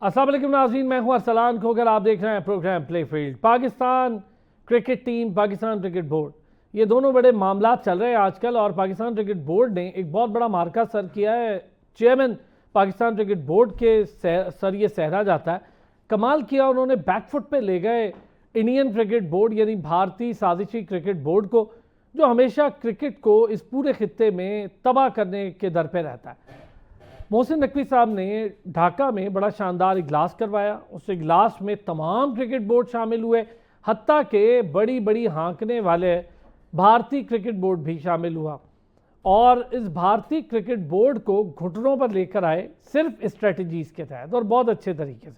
अस्सलाम वालेकुम नाज़रीन, मैं हूं अरसलान खोगर। आप देख रहे हैं program play field. Pakistan cricket team, Pakistan cricket board, ये दोनों बड़े मामला चल रहे हैं आजकल। और पाकिस्तान क्रिकेट बोर्ड ने एक बहुत बड़ा मार्का सर किया है। चेयरमैन पाकिस्तान क्रिकेट बोर्ड के सर ये सहरा जाता है, कमाल किया। उन्होंने बैकफुट पे ले गए इंडियन क्रिकेट बोर्ड यानी भारतीय साजिशी क्रिकेट बोर्ड को, जो हमेशा क्रिकेट को इस पूरे खित्ते में तबाह करने के दर पे रहता है। मोहसिन नकवी साहब ने ढाका में बड़ा शानदार इजलास करवाया। उस इजलास में तमाम क्रिकेट बोर्ड शामिल हुए, हत्ता के बड़ी बड़ी हाँकने वाले भारतीय क्रिकेट बोर्ड भी शामिल हुआ। और इस भारतीय क्रिकेट बोर्ड को घुटनों पर लेकर आए सिर्फ स्ट्रेटजीज के तहत, और बहुत अच्छे तरीके से।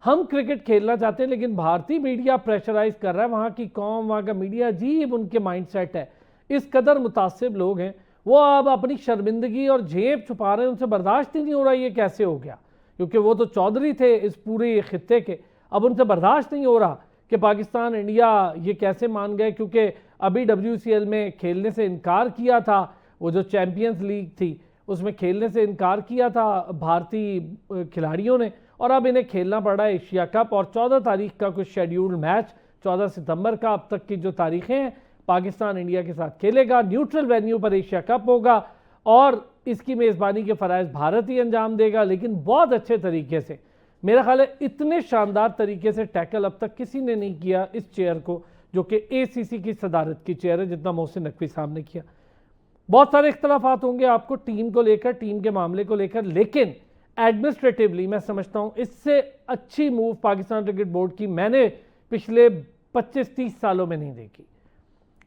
हम क्रिकेट खेलना चाहते हैं, लेकिन भारतीय मीडिया प्रेशराइज कर रहा है। वहाँ की कौम, वहाँ का मीडिया अजीब उनके माइंडसेट है। इस कदर मुतासिब लोग हैं, वो अब अपनी शर्मिंदगी और झेप छुपा रहे हैं। उनसे बर्दाश्त ही नहीं हो रहा ये कैसे हो गया, क्योंकि वो तो चौधरी थे इस पूरे खित्ते के। अब उनसे बर्दाश्त नहीं हो रहा कि पाकिस्तान इंडिया ये कैसे मान गए, क्योंकि अभी WCL में खेलने से इनकार किया था। वो जो चैम्पियंस लीग थी उसमें खेलने से इनकार किया था भारतीय खिलाड़ियों ने, और अब इन्हें खेलना पड़ रहा है एशिया कप। और 14 तारीख का कुछ शेड्यूल्ड मैच, 14 सितंबर का अब तक की जो तारीखें हैं, पाकिस्तान इंडिया के साथ खेलेगा। न्यूट्रल वेन्यू पर एशिया कप होगा और इसकी मेज़बानी के फ़राइज़ भारत ही अंजाम देगा, लेकिन बहुत अच्छे तरीके से। मेरा ख्याल है इतने शानदार तरीके से टैकल अब तक किसी ने नहीं किया इस चेयर को, जो कि ACC की सदारत की चेयर है, जितना मोहसिन नकवी साहब ने किया। बहुत सारे इख्तलाफात होंगे आपको टीम को लेकर, टीम के मामले को लेकर, लेकिन एडमिनिस्ट्रेटिवली मैं समझता हूँ इससे अच्छी मूव पाकिस्तान क्रिकेट बोर्ड की मैंने पिछले 25-30 सालों में नहीं देखी।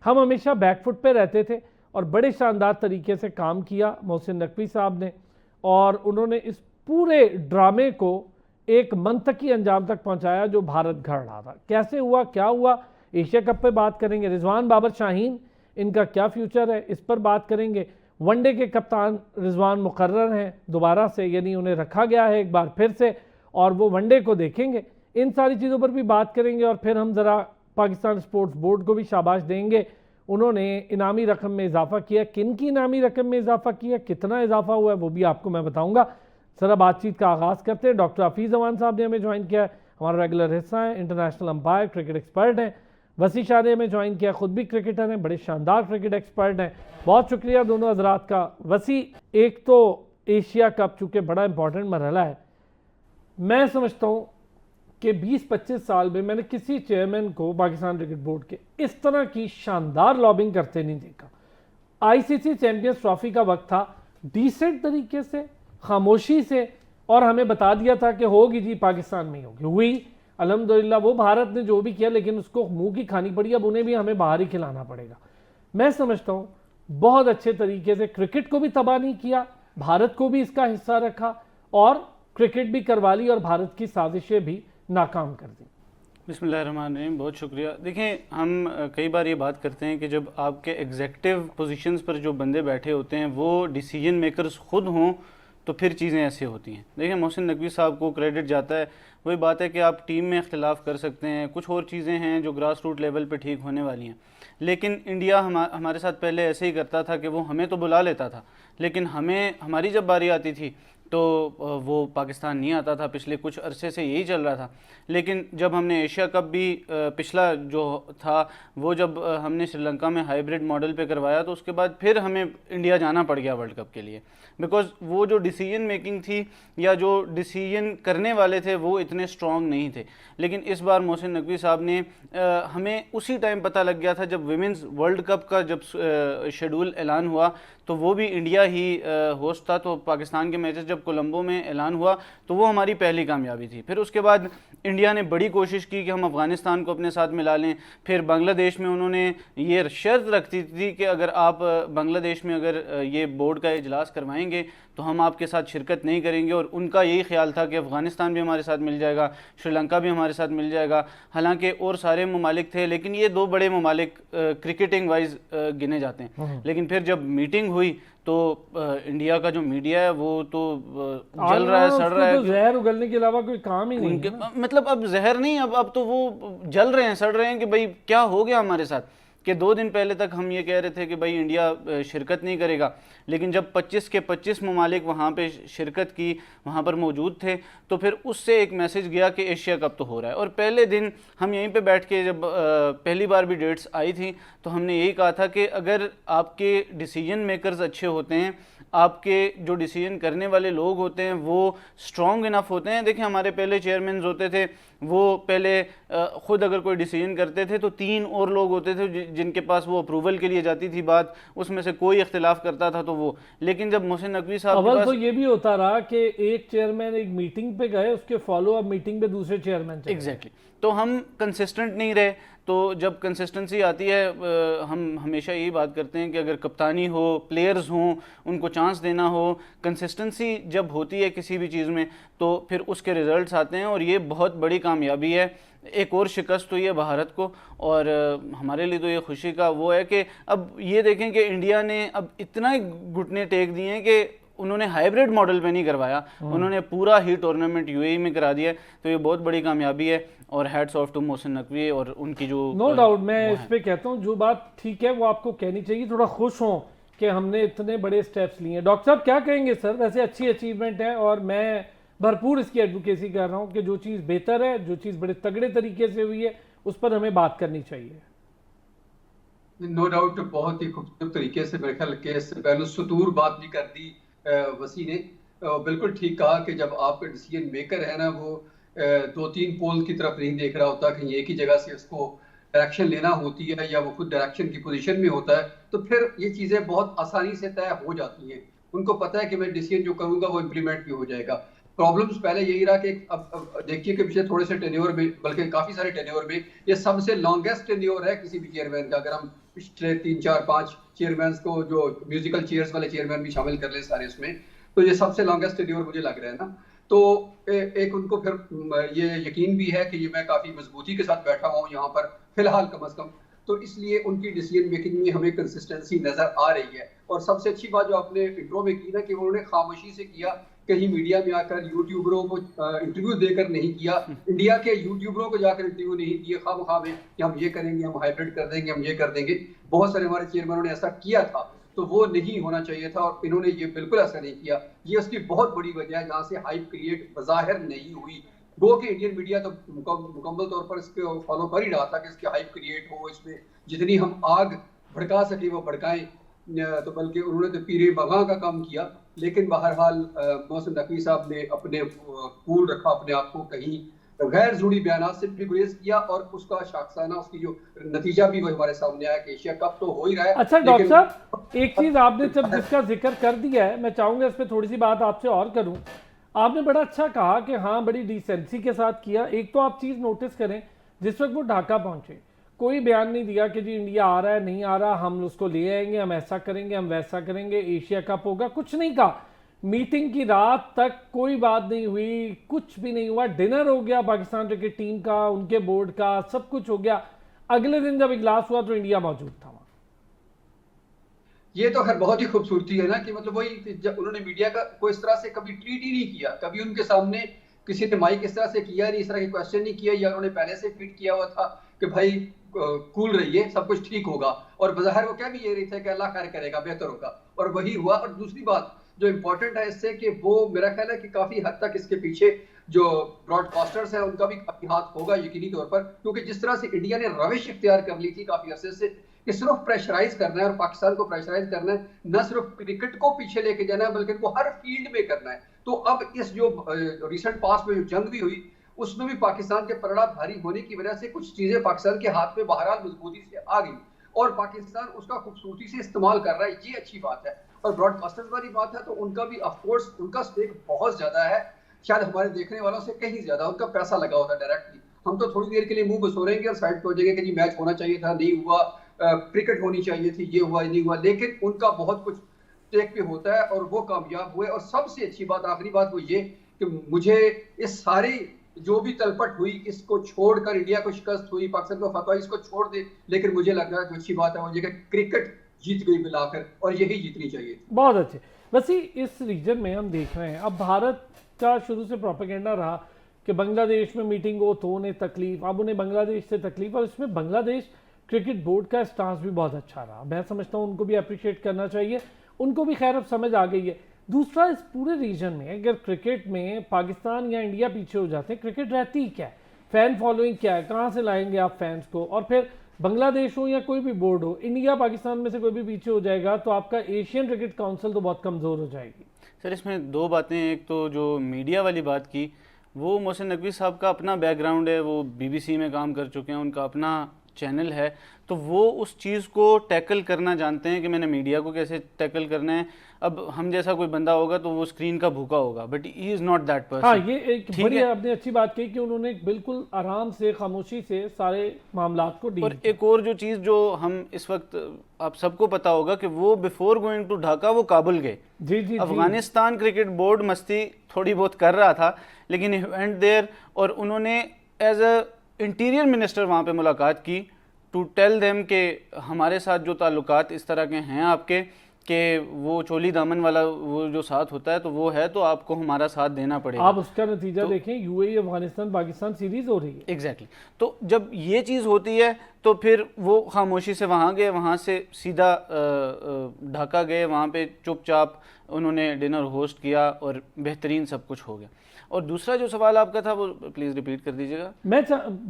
हम हमेशा बैकफुट पे रहते थे और बड़े शानदार तरीके से काम किया मोहसिन नकवी साहब ने, और उन्होंने इस पूरे ड्रामे को एक मंतकी अंजाम तक पहुंचाया जो भारत गढ़ रहा था। कैसे हुआ, क्या हुआ, एशिया कप पे बात करेंगे। रिजवान बाबर शाहीन, इनका क्या फ्यूचर है, इस पर बात करेंगे। वनडे के कप्तान रिजवान मुकर्रर हैं दोबारा से, यानी उन्हें रखा गया है एक बार फिर से, और वो वनडे को देखेंगे। इन सारी चीज़ों पर भी बात करेंगे। और फिर हम ज़रा पाकिस्तान स्पोर्ट्स बोर्ड को भी शाबाश देंगे, उन्होंने इनामी रकम में इजाफा किया। किन की इनामी रकम में इजाफा किया, कितना इजाफा हुआ है, वो भी आपको मैं बताऊंगा। ज़रा बातचीत का आगाज़ करते हैं। डॉक्टर हफीज़ अमान साहब ने हमें ज्वाइन किया है, हमारा रेगुलर हिस्सा है, इंटरनेशनल अंपायर, क्रिकेट एक्सपर्ट हैं। वसी शाह ने हमें ज्वाइन किया, खुद भी क्रिकेटर हैं, बड़े शानदार क्रिकेट एक्सपर्ट हैं। बहुत शुक्रिया दोनों हजरात का। वसी, एक तो एशिया कप चूँकि बड़ा इंपॉर्टेंट मरहला है, मैं समझता हूँ कि 20-25 साल में मैंने किसी चेयरमैन को पाकिस्तान क्रिकेट बोर्ड के इस तरह की शानदार लॉबिंग करते नहीं देखा। ICC चैंपियंस ट्रॉफी का वक्त था, डिसेंट तरीके से, खामोशी से, और हमें बता दिया था कि होगी जी, पाकिस्तान में होगी, हुई अल्हम्दुलिल्लाह। वो भारत ने जो भी किया, लेकिन उसको मुंह की खानी पड़ी। अब उन्हें भी हमें बाहर ही खिलाना पड़ेगा। मैं समझता हूँ बहुत अच्छे तरीके से क्रिकेट को भी तबाह नहीं किया, भारत को भी इसका हिस्सा रखा, और क्रिकेट भी करवा ली, और भारत की साजिशें भी नाकाम कर दी। बिस्मिल्लाहिर्रहमानिर्रहीम, बहुत शुक्रिया। देखें, हम कई बार ये बात करते हैं कि जब आपके एग्जेक्टिव पोजीशंस पर जो बंदे बैठे होते हैं वो डिसीजन मेकर्स खुद हों, तो फिर चीज़ें ऐसे होती हैं। देखिए, मोहसिन नकवी साहब को क्रेडिट जाता है। वही बात है कि आप टीम में इख्तिलाफ कर सकते हैं, कुछ और चीज़ें हैं जो ग्रास रूट लेवल पे ठीक होने वाली हैं, लेकिन इंडिया हमारे साथ पहले ऐसे ही करता था कि वो हमें तो बुला लेता था, लेकिन हमारी जब बारी आती थी तो वो पाकिस्तान नहीं आता था। पिछले कुछ अरसे से यही चल रहा था। लेकिन जब हमने एशिया कप भी पिछला जो था वो जब हमने श्रीलंका में हाइब्रिड मॉडल पे करवाया, तो उसके बाद फिर हमें इंडिया जाना पड़ गया वर्ल्ड कप के लिए, बिकॉज़ वो जो डिसीजन मेकिंग थी या जो डिसीजन करने वाले थे वो इतने स्ट्रॉन्ग नहीं थे। लेकिन इस बार मोहसिन नकवी साहब ने हमें उसी टाइम पता लग गया था जब विमेंस वर्ल्ड कप का जब शेड्यूल ऐलान हुआ, तो वो भी इंडिया ही होस्ट था। तो पाकिस्तान के मैचेस जब कोलंबो में ऐलान हुआ तो वो हमारी पहली कामयाबी थी। फिर उसके बाद इंडिया ने बड़ी कोशिश की कि हम अफ़गानिस्तान को अपने साथ मिला लें। फिर बांग्लादेश में उन्होंने ये शर्त रखती थी कि अगर आप बांग्लादेश में अगर ये बोर्ड का इजलास करवाएंगे तो हम आपके साथ शिरकत नहीं करेंगे। और उनका यही ख्याल था कि अफ़गानिस्तान भी हमारे साथ मिल जाएगा, श्रीलंका भी हमारे साथ मिल जाएगा। हालांकि और सारे ममालिक थे, लेकिन ये दो बड़े ममालिक क्रिकेटिंग वाइज गिने जाते हैं। लेकिन फिर जब मीटिंग हुई तो इंडिया का जो मीडिया है वो तो जल रहा है, सड़ रहा है। तो जहर उगलने के अलावा कोई काम ही नहीं। मतलब अब जहर नहीं, अब तो वो जल रहे हैं, सड़ रहे हैं कि भाई क्या हो गया हमारे साथ, कि 2 दिन पहले तक हम ये कह रहे थे कि भाई इंडिया शिरकत नहीं करेगा, लेकिन जब 25 के 25 ममालिक वहाँ पे शिरकत की, वहाँ पर मौजूद थे, तो फिर उससे एक मैसेज गया कि एशिया कप तो हो रहा है। और पहले दिन हम यहीं पे बैठ के जब पहली बार भी डेट्स आई थी तो हमने यही कहा था कि अगर आपके डिसीजन मेकर्स अच्छे होते हैं, आपके जो डिसीजन करने वाले लोग होते हैं वो स्ट्रॉन्ग इनफ होते हैं। देखिए हमारे पहले चेयरमैन होते थे, वो पहले ख़ुद अगर कोई डिसीजन करते थे तो 3 और लोग होते थे जिनके पास वो अप्रूवल के लिए जाती थी बात, उसमें से कोई इख्तिलाफ करता था तो वो। लेकिन जब मोहसिन नकवी साहब अव्वल तो ये भी होता रहा कि एक चेयरमैन एक मीटिंग पे गए, उसके फॉलो अप मीटिंग पे दूसरे चेयरमैन चले। एग्जैक्टली, तो हम कंसिस्टेंट नहीं रहे। तो जब कंसिस्टेंसी आती है, हम हमेशा यही बात करते हैं कि अगर कप्तानी हो, प्लेयर्स हों, उनको चांस देना हो, कंसिस्टेंसी जब होती है किसी भी चीज़ में तो फिर उसके रिजल्ट्स आते हैं, और ये बहुत बड़ी कामयाबी है। एक और शिकस्त हुई है भारत को, और हमारे लिए तो ये खुशी का वो है कि अब ये देखें कि इंडिया ने अब इतना घुटने टेक दिए हैं कि उन्होंने हाइब्रिड मॉडल पे नहीं करवाया, उन्होंने पूरा ही टूर्नामेंट यूएई में करा दिया। तो ये बहुत बड़ी कामयाबी है, और hats off to Mohsin Naqvi और उनकी जो नो डाउट मैं इस पे कहता हूँ जो बात ठीक है वो आपको कहनी चाहिए, थोड़ा खुश हों कि हमने इतने बड़े स्टेप्स लिए हैं। डॉक्टर साहब क्या कहेंगे सर? वैसे अच्छी अचीवमेंट है और मैं भरपूर इसकी एडवोकेसी कर रहा हूँ कि जो चीज़ बेहतर है, जो चीज़ बड़े तगड़े तरीके से हुई है, उस पर हमें बात करनी चाहिए। नो डाउट बहुत ही खूबसूरत तरीके से मेरे ख्याल के पहलुसतूर बात भी कर दी वसी ने। बिल्कुल ठीक कहा कि जब आपका डिसीजन मेकर है ना, वो 2-3 पोल की तरफ नहीं देख रहा होता, कहीं एक ही जगह से उसको डायरेक्शन लेना होती है या वो खुद डायरेक्शन की पोजीशन में होता है, तो फिर ये चीज़ें बहुत आसानी से तय हो जाती हैं। उनको पता है कि मैं डिसीजन जो करूँगा वो इम्प्लीमेंट भी हो जाएगा। प्रॉब्लम्स पहले यही रहा कि अब देखिए कि पिछले थोड़े से टेन्योर में, बल्कि काफ़ी सारे टेन्योर में ये सबसे लॉन्गेस्ट टेन्योर है किसी भी चेयरमैन का। अगर हम पिछले 3-4-5 चेयरमैन को, जो म्यूजिकल चेयर्स वाले चेयरमैन भी शामिल कर ले सारे उसमें, तो ये सबसे लॉन्गेस्ट टेन्योर मुझे लग रहा है ना। तो एक उनको फिर ये यकीन भी है कि ये मैं काफ़ी मजबूती के साथ बैठा हुआ हूँ यहाँ पर फिलहाल कम अज़ कम, तो इसलिए उनकी डिसीजन मेकिंग में हमें कंसिस्टेंसी नज़र आ रही है। और सबसे अच्छी बात जो आपने इंट्रो में की ना, कि उन्होंने खामोशी से किया, कहीं मीडिया में आकर यूट्यूबरों को इंटरव्यू देकर नहीं किया, इंडिया के यूट्यूबरों को जाकर इंटरव्यू नहीं दिए खामखा में कि हम ये करेंगे, हम हाइब्रिड कर देंगे, हम ये कर देंगे। बहुत सारे हमारे चेयरमैनों ने ऐसा किया था, तो वो नहीं होना चाहिए था, और इन्होंने ये बिल्कुल ऐसा नहीं किया। ये उसकी बहुत बड़ी वजह है जहाँ से हाइप क्रिएट बज़ाहिर नहीं हुई। गो कि इंडियन मीडिया तो मुकम्मल तौर पर इसको फॉलो कर ही रहा था कि इसकी हाइप क्रिएट हो, इसमें जितनी हम आग भड़का सके वो भड़काएं, तो बल्कि उन्होंने तो पीरे बगा का काम किया। लेकिन बहरहाल मोहसिन नकवी साहब ने अपने कूल रखा अपने आप को, कहीं गैर जुड़ी बयान से भी गुरेज किया, और उसका शाखसाना उसकी जो नतीजा भी वो हमारे सामने आया कि एशिया कप तो हो ही रहा है। अच्छा डॉक्टर साहब, एक चीज आपने जब जिसका जिक्र कर दिया है, मैं चाहूंगा इस पर थोड़ी सी बात आपसे और करूं। आपने बड़ा अच्छा कहा कि हाँ बड़ी डिसेंसी के साथ किया। एक तो आप चीज नोटिस करें, जिस वक्त वो ढाका पहुंचे कोई बयान नहीं दिया कि जी इंडिया आ रहा है, नहीं आ रहा, हम उसको ले आएंगे, हम ऐसा करेंगे, हम वैसा करेंगे, एशिया कप होगा, कुछ नहीं कहा। मीटिंग की रात तक कोई बात नहीं हुई, कुछ भी नहीं हुआ। डिनर हो गया पाकिस्तान क्रिकेट टीम का, उनके बोर्ड का, सब कुछ हो गया। अगले दिन जब इजलास हुआ तो इंडिया मौजूद था वहां। ये तो खैर बहुत ही खूबसूरती है ना, कि मतलब वही जब उन्होंने मीडिया का कोई इस तरह से कभी ट्रीट ही नहीं किया, कभी उनके सामने किसी ने माइक इस तरह से किया नहीं, इस तरह के क्वेश्चन नहीं किया, या उन्होंने पहले से ट्वीट किया हुआ था कि भाई कूल रहिए, सब कुछ ठीक होगा। और बाहर वो क्या भी ये रही थे कि अल्लाह खैर करेगा, बेहतर होगा, और वही हुआ। और दूसरी बात जो इम्पोर्टेंट है इससे, कि वो मेरा ख्याल है कि काफी हद तक इसके पीछे जो ब्रॉडकास्टर्स हैं उनका भी काफी हाथ होगा यकीनी तौर पर, क्योंकि जिस तरह से इंडिया ने रविश इख्तियार कर ली थी काफी अरसे से कि सिर्फ प्रेशराइज करना है और पाकिस्तान को प्रेशराइज करना है, न सिर्फ क्रिकेट को पीछे लेके जाना है बल्कि वो हर फील्ड में करना है। तो अब इस जो रिसेंट पास में जो जंग भी हुई उसमें भी पाकिस्तान के पलड़ा भारी होने की वजह से कुछ चीजें पाकिस्तान के हाथ में बहरहाल मजबूती से आ गई, और पाकिस्तान उसका खूबसूरती से इस्तेमाल कर रहा है, ये अच्छी बात है। और ब्रॉडकास्टर्स वाली बात है तो उनका भी ऑफकोर्स उनका स्टेक बहुत ज्यादा है, शायद हमारे देखने वालों से कहीं ज्यादा उनका पैसा लगा होता है डायरेक्टली। हम तो थोड़ी देर के लिए मुंह बसोरेंगे और साइड पे हो जाएंगे कि जी मैच होना चाहिए था, नहीं हुआ, क्रिकेट होनी चाहिए थी, ये हुआ नहीं हुआ, लेकिन उनका बहुत कुछ स्टेक पे होता है और वो कामयाब हुए। और सबसे अच्छी बात, आखिरी बात वो ये कि मुझे इस सारी जो भी तलपट हुई इसको छोड़कर, इंडिया को शिकस्त हुई, पाकिस्तान को फतवा, इसको छोड़ दे, लेकिन मुझे लग रहा है जो अच्छी बात है वो ये कि क्रिकेट जीत गई मिलाकर, और यही जीतनी चाहिए थी। बहुत अच्छे। वैसे इस रीजन में हम देख रहे हैं, अब भारत का शुरू से प्रोपेगेंडा रहा कि बांग्लादेश में मीटिंग हो तो उन्हें तकलीफ, अब उन्हें बांग्लादेश से तकलीफ, और इसमें बांग्लादेश क्रिकेट बोर्ड का स्टांस भी बहुत अच्छा रहा, मैं समझता हूँ उनको भी अप्रिशिएट करना चाहिए, उनको भी खैर अब समझ आ गई है। दूसरा, इस पूरे रीजन में अगर क्रिकेट में पाकिस्तान या इंडिया पीछे हो जाते हैं, क्रिकेट रहती ही क्या है, फैन फॉलोइंग क्या है, कहाँ से लाएंगे आप फैंस को, और फिर बांग्लादेश हो या कोई भी बोर्ड हो, इंडिया पाकिस्तान में से कोई भी पीछे हो जाएगा तो आपका एशियन क्रिकेट काउंसिल तो बहुत कमज़ोर हो जाएगी। सर इसमें दो बातें, एक तो जो मीडिया वाली बात की, वो मोहसिन नकवी साहब का अपना बैकग्राउंड है, वो बीबीसी में काम कर चुके हैं, उनका अपना चैनल है, तो वो उस चीज़ को टैकल करना जानते हैं कि मैंने मीडिया को कैसे टैकल करना है। अब हम जैसा कोई बंदा होगा तो वो स्क्रीन का भूखा होगा, but he is not that person. हाँ, ये एक बड़ी आपने अच्छी बात कही कि उन्होंने बिल्कुल आराम से, खामोशी से सारे मामलात को डील और एक और जो चीज़ जो हम इस वक्त, आप सबको पता होगा कि वो बिफोर गोइंग टू ढाका वो काबुल गए। जी। अफगानिस्तान क्रिकेट बोर्ड मस्ती थोड़ी बहुत कर रहा था, लेकिन ही वेंट देयर और उन्होंने एज अ इंटीरियर मिनिस्टर वहाँ पे मुलाकात की टू टेल देम कि हमारे साथ जो ताल्लुकात इस तरह के हैं आपके, कि वो चोली दामन वाला वो जो साथ होता है तो वो है, तो आपको हमारा साथ देना पड़ेगा। आप उसका नतीजा देखें, यूएई अफगानिस्तान पाकिस्तान सीरीज हो रही है। एग्जैक्टली तो जब ये चीज़ होती है तो फिर वो खामोशी से वहाँ गए, वहाँ से सीधा ढाका गए, वहाँ पे चुपचाप उन्होंने डिनर होस्ट किया और बेहतरीन सब कुछ हो गया। और दूसरा जो सवाल आपका था वो प्लीज़ रिपीट कर दीजिएगा। मैं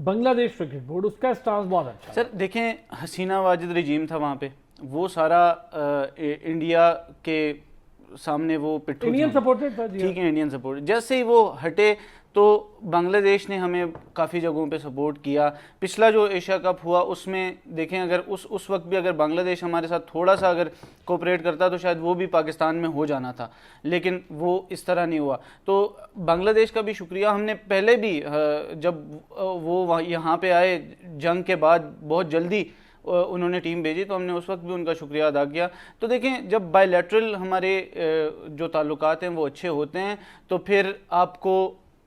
बांग्लादेश क्रिकेट बोर्ड, उसका स्टांस बहुत अच्छा सर देखें, हसीना वाजिद रजीम था वहाँ पे, वो सारा इंडिया के सामने वो पिट्ठू इंडियन सपोर्टेड था। ठीक है, इंडियन सपोर्ट। जैसे ही वो हटे तो बांग्लादेश ने हमें काफ़ी जगहों पे सपोर्ट किया। पिछला जो एशिया कप हुआ उसमें देखें, अगर उस वक्त भी अगर बांग्लादेश हमारे साथ थोड़ा सा अगर कोऑपरेट करता तो शायद वो भी पाकिस्तान में हो जाना था, लेकिन वो इस तरह नहीं हुआ। तो बांग्लादेश का भी शुक्रिया, हमने पहले भी जब वो यहाँ पे आए जंग के बाद बहुत जल्दी उन्होंने टीम भेजी, तो हमने उस वक्त भी उनका शुक्रिया अदा किया। तो देखें, जब बायलैटरल हमारे जो ताल्लुकात हैं वो अच्छे होते हैं तो फिर आपको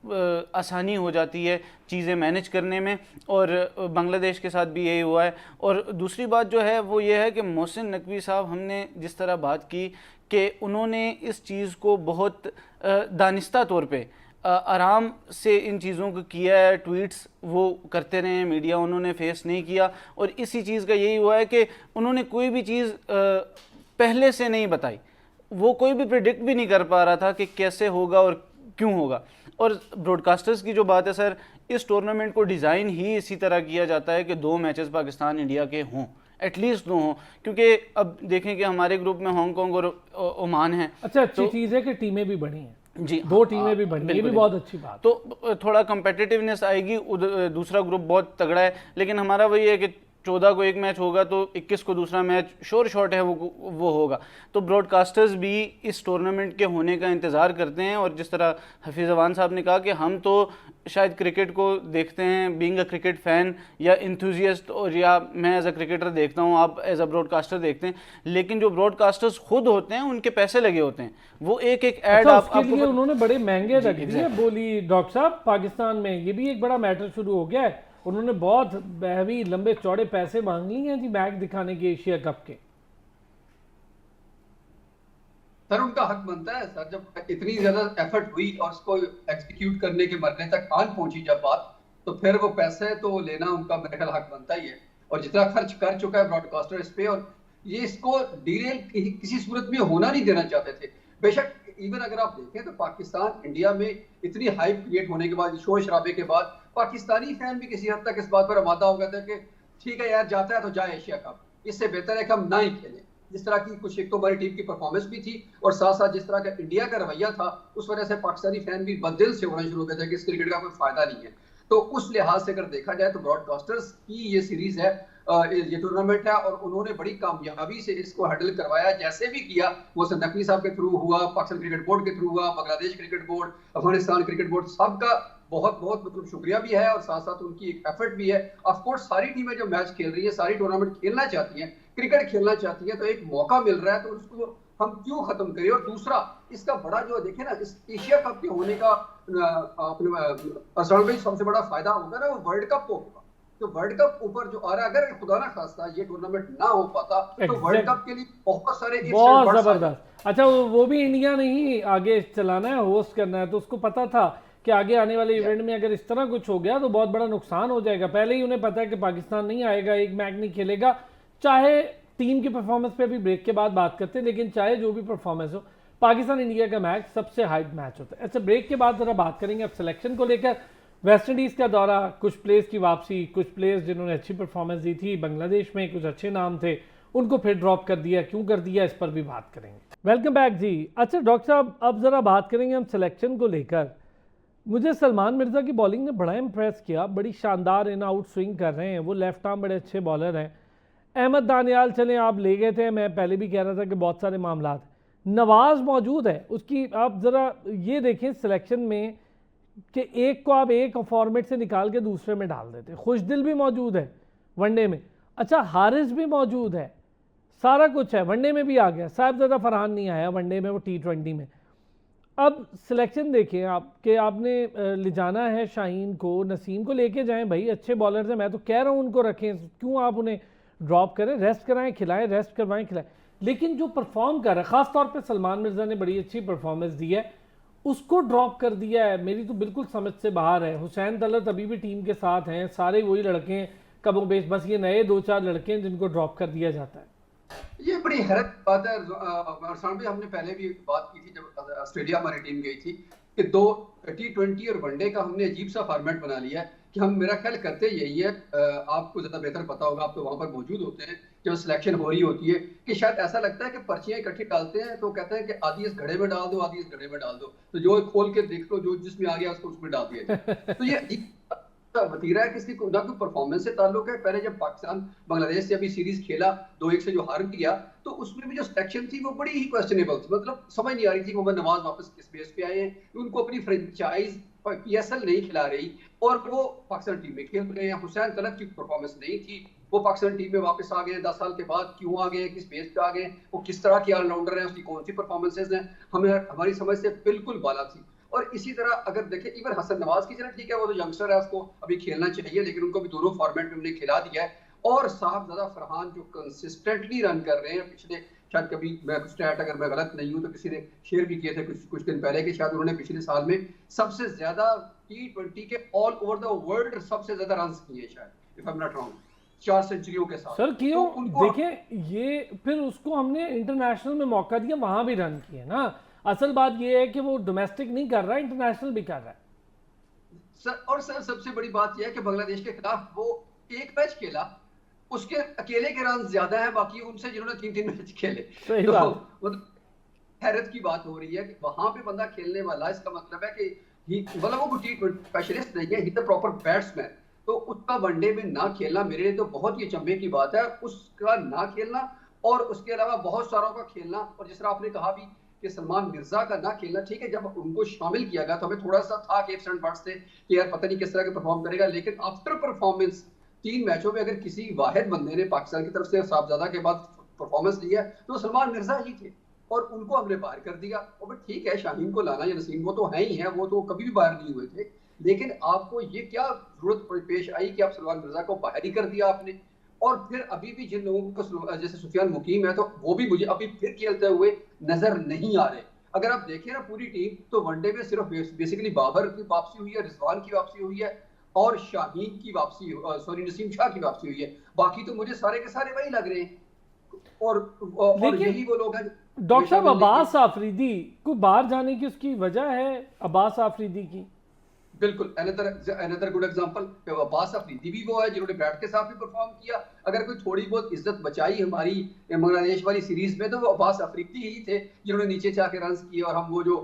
आसानी हो जाती है चीज़ें मैनेज करने में, और बांग्लादेश के साथ भी यही हुआ है। और दूसरी बात जो है वो ये है कि मोहसिन नकवी साहब, हमने जिस तरह बात की कि उन्होंने इस चीज़ को बहुत दानिस्ता तौर पे आराम से इन चीज़ों को किया है, ट्वीट्स वो करते रहे, मीडिया उन्होंने फेस नहीं किया, और इसी चीज़ का यही हुआ है कि उन्होंने कोई भी चीज़ पहले से नहीं बताई, वो कोई भी प्रिडिक्ट भी नहीं कर पा रहा था कि कैसे होगा और क्यों होगा। और ब्रॉडकास्टर्स की जो बात है सर, इस टूर्नामेंट को डिज़ाइन ही इसी तरह किया जाता है कि 2 मैचेस पाकिस्तान इंडिया के हों, एटलीस्ट 2 हों, क्योंकि अब देखें कि हमारे ग्रुप में हांगकांग और ओमान है। अच्छा, अच्छी चीज़ है कि टीमें भी बड़ी हैं जी, 2 टीमें भी बनी, ये भी बहुत अच्छी बात। तो थोड़ा कंपेटिटिवनेस आएगी, दूसरा ग्रुप बहुत तगड़ा है, लेकिन हमारा वही है कि 14 को एक मैच होगा तो 21 को दूसरा मैच श्योर शॉट है वो होगा। तो ब्रॉडकास्टर्स भी इस टूर्नामेंट के होने का इंतज़ार करते हैं, और जिस तरह हफीज़ अवान साहब ने कहा कि हम तो शायद क्रिकेट को देखते हैं बीइंग अ क्रिकेट फ़ैन या इंथुजियस्ट, और या मैं एज अ क्रिकेटर देखता हूँ, आप एज अ ब्रॉडकास्टर देखते हैं, लेकिन जो ब्रॉडकास्टर्स खुद होते हैं उनके पैसे लगे होते हैं, वो एक ऐड आपको उन्होंने बड़े महंगे रख दिए बोली डॉक्टर साहब पाकिस्तान में, ये भी एक बड़ा मैटर शुरू हो गया है। उन्होंने बहुत हैवी लंबे चौड़े पैसे मांग लिए हैं जी मैच दिखाने के एशिया कप के। सर उनका हक बनता है सर, जब इतनी ज्यादा एफर्ट हुई और उसको एग्जीक्यूट करने के मरने तक आन पहुंची जब बात, तो फिर वो पैसे तो लेना उनका मेरे ख्याल हक बनता ही है। और जितना खर्च कर चुका है ब्रॉडकास्टर इस पे, और ये इसको डीरेल किसी सूरत में होना नहीं देना चाहते थे। बेशक इवन अगर आप देखें तो पाकिस्तान इंडिया में इतनी हाइप क्रिएट होने के बाद, शोर शराबे के बाद, पाकिस्तानी फैन भी किसी हद तक इस बात पर आमादा हो गया था कि ठीक है यार, जाता है तो जाए एशिया कप, इससे बेहतर है कि हम ना ही खेलें। जिस तरह की कुछ, एक तो हमारी टीम की परफॉर्मेंस भी थी, और साथ साथ जिस तरह का इंडिया का रवैया था, उस वजह से पाकिस्तानी फैन भी बददिल से होना शुरू हो गया था कि इस क्रिकेट का कोई फायदा नहीं है। तो उस लिहाज से अगर देखा जाए तो ब्रॉडकास्टर्स की ये सीरीज है, ये टूर्नामेंट है, और उन्होंने बड़ी कामयाबी से इसको हैंडल करवाया, जैसे भी किया। वो नकवी साहब के थ्रू हुआ, पाकिस्तान क्रिकेट बोर्ड के थ्रू हुआ, Bangladesh cricket board, Afghanistan cricket board, सबका बहुत बहुत मतलब शुक्रिया भी है, और साथ साथ उनकी एक एफर्ट भी है। ऑफ कोर्स सारी टीमें जो मैच खेल रही है, सारी टूर्नामेंट खेलना चाहती हैं, क्रिकेट खेलना चाहती हैं, तो एक मौका मिल रहा है तो उसको हम क्यों खत्म करें। और दूसरा, इसका बड़ा जो देखें ना, इस एशिया कप के होने का अपने सबसे बड़ा फायदा होगा ना, वो वर्ल्ड कप को होगा। तो वर्ल्ड कप ऊपर जो आ रहा है, अगर खुदा ना खास्ता ये टूर्नामेंट ना हो पाता तो वर्ल्ड कप के लिए बहुत सारे बहुत जबरदस्त। अच्छा, वो भी इंडिया नहीं आगे चलाना है, होस्ट करना है, तो उसको पता था कि आगे आने वाले इवेंट में अगर इस तरह कुछ हो गया तो बहुत बड़ा नुकसान हो जाएगा। पहले ही उन्हें पता है कि पाकिस्तान नहीं आएगा, एक मैच नहीं खेलेगा, चाहे टीम की परफॉर्मेंस पे भी ब्रेक के बाद बात करते हैं, लेकिन चाहे जो भी परफॉर्मेंस हो, पाकिस्तान इंडिया का मैच सबसे हाइट मैच होता है। अच्छा, ब्रेक के बाद जरा बात करेंगे अब सिलेक्शन को लेकर। वेस्ट इंडीज़ का दौरा, कुछ प्लेयर्स की वापसी, कुछ प्लेयर्स जिन्होंने अच्छी परफॉर्मेंस दी थी बांग्लादेश में, कुछ अच्छे नाम थे, उनको फिर ड्रॉप कर दिया, क्यों कर दिया, इस पर भी बात करेंगे। वेलकम बैक जी। अच्छा डॉक्टर साहब, अब ज़रा बात करेंगे हम सिलेक्शन को लेकर। मुझे सलमान मिर्ज़ा की बॉलिंग ने बड़ा इंप्रेस किया, बड़ी शानदार इन आउट स्विंग कर रहे हैं, वो लेफ्ट आर्म बड़े अच्छे बॉलर हैं। अहमद दानियाल चलें आप ले गए थे, मैं पहले भी कह रहा था कि बहुत सारे मामला, नवाज मौजूद है उसकी, आप ज़रा ये देखें सिलेक्शन में कि एक को आप एक फॉर्मेट से निकाल के दूसरे में डाल देते। खुशदिल भी मौजूद है वनडे में, अच्छा हारिस भी मौजूद है, सारा कुछ है, वनडे में भी आ गया। साहिबजादा फरहान नहीं आया वनडे में, वो T20 में। अब सिलेक्शन देखें आप कि आपने ले जाना है शाहीन को, नसीम को लेके जाएं, भाई अच्छे बॉलर्स हैं, मैं तो कह रहा हूँ उनको रखें, क्यों आप उन्हें ड्रॉप करें, रेस्ट कराएं, खिलाएं, रेस्ट करवाएं, खिलाएं। लेकिन जो परफॉर्म कर रहा है, ख़ास तौर पे सलमान मिर्ज़ा ने बड़ी अच्छी परफॉर्मेंस दी है, उसको ड्रॉप कर दिया है, मेरी तो बिल्कुल समझ से बाहर है। हुसैन तलत अभी भी टीम के साथ हैं, सारे वही लड़के हैं कबो बेश, बस ये नए 2-4 लड़के हैं जिनको ड्रॉप कर दिया जाता है। ये बड़ी हैरत बात है अरसान भाई, हमने पहले भी बात की थी जब ऑस्ट्रेलिया हमारी टीम गई थी कि 2 T20 और वनडे का हमने अजीब सा फॉर्मेट बना लिया है कि हम, मेरा ख्याल करते यही है, आपको ज़्यादा बेहतर पता होगा, आप तो वहाँ पर मौजूद होते हैं जब सिलेक्शन हो रही होती है, कि शायद ऐसा लगता है कि पर्चियाँ इकट्ठी डालते हैं तो कहते हैं कि आधी इस घड़े में डाल दो, आधी इस घड़े में डाल दो, तो जो खोल के देख लो, जो जिसमें आ गया उसको उसमें डाल दिया जाए। तो ये वतीरा है कि इसकी ना कोई परफॉर्मेंस से ताल्लुक है। पहले जब पाकिस्तान बांग्लादेश से अभी सीरीज खेला 2-1 से जो हार गया, तो उसमें भी जो सिलेक्शन थी वो बड़ी ही क्वेश्चनेबल थी, मतलब समझ नहीं आ रही थी कि मोहम्मद नवाज वापस किस बेस पे आए हैं, उनको अपनी फ्रेंचाइज PSL नहीं खिला रही और वो पाकिस्तान टीम में खेल रहे हैं। हुसैन तलत की परफॉर्मेंस नहीं थी, वो पाकिस्तान टीम में वापस आ गए 10 साल के बाद, क्यों आ गए, किस बेस पे आ गए, वो किस तरह के ऑलराउंडर हैं, उसकी कौन सी परफॉर्मेंसेज हैं, हमें हमारी समझ से बिल्कुल बाला थी। और इसी तरह अगर देखें इवन हसन नवाज की, चलो ठीक है वो तो यंगस्टर है, उसको अभी खेलना चाहिए, लेकिन उनको भी दोनों फॉर्मेट में हमने खिला दिया है। और साहबजादा फरहान जो कंसिस्टेंटली रन कर रहे हैं, पिछले शायद कभी, मैं स्टैट अगर मैं गलत नहीं हूं तो किसी ने शेयर भी किए थे कुछ दिन पहले कि शायद उन्होंने पिछले साल में सबसे ज्यादा T20 के ऑल ओवर द वर्ल्ड सबसे ज्यादा रन किए शायद, if I am not wrong, 4 सेंचुरियों के साथ। सर क्यों तो देखें, ये फिर उसको हमने इंटरनेशनल में मौका दिया, वहां भी रन किए ना। असल बात ये है कि वो डोमेस्टिक नहीं कर रहा है, इंटरनेशनल भी कर रहा है सर। और सर सबसे बड़ी बात यह है कि बांग्लादेश के खिलाफ वो एक मैच खेला, उसके अकेले के रन ज्यादा है बाकी उनसे जिन्होंने 3-3 मैच खेले। सही तो बात। मतलब हैरत की बात हो रही है कि वहां पे बंदा खेलने वाला, इसका मतलब है कि मतलब वो T20 स्पेशलिस्ट नहीं है, ही द प्रॉपर बैट्समैन। तो उसका वनडे में ना खेलना मेरे लिए तो बहुत ही अचंभे की बात है, उसका ना खेलना और उसके अलावा बहुत सारों का खेलना। और जिस तरह आपने कहा भी कि सलमान मिर्जा का ना खेलना, ठीक है, जब उनको शामिल किया गया तो हमें थोड़ा सा था कि एब्सेंट बर्ड्स थे कि यार पता नहीं किस तरह के परफॉर्म करेगा, लेकिन आफ्टर परफॉर्मेंस 3 मैचों में अगर किसी वाहिद बंदे ने पाकिस्तान की तरफ से साहबजादा के बाद परफॉर्मेंस दी है तो सलमान मिर्जा ही थे, और उनको हमने बाहर कर दिया। और ठीक है, शाहीन को लाना या नसीम, वो तो है ही है, वो तो कभी भी बाहर नहीं हुए थे, लेकिन आपको ये क्या जरूरत पेश आई कि आप सलमान मिर्जा को बाहर ही कर दिया आपने। और फिर अभी भी जिन लोगों को जैसे सुफियान मुकीम है, तो वो भी मुझे अभी फिर खेलते हुए नजर नहीं आ रहे। अगर आप देखें ना पूरी टीम, तो वनडे में सिर्फ बेसिकली बाबर की वापसी हुई है, रिजवान की वापसी हुई है और शाहीन की वापसी, सॉरी नसीम शाह की वापसी हुई है, बाकी तो मुझे सारे के सारे वही लग रहे हैं। और यही वो लोग हैं। डॉक्टर साहब, अब्बास आफरीदी को बाहर जाने की उसकी वजह है, अब्बास आफरीदी की बिल्कुल another good example, Abbas Afridi भी वो है जिन्होंने बैट के साथ भी परफॉर्म किया। अगर कोई थोड़ी बहुत इज्जत बचाई हमारी बांग्लादेश वाली सीरीज में, तो वो अब्बास अफरीदी ही थे जिन्होंने नीचे से आके रन किए, और हम वो जो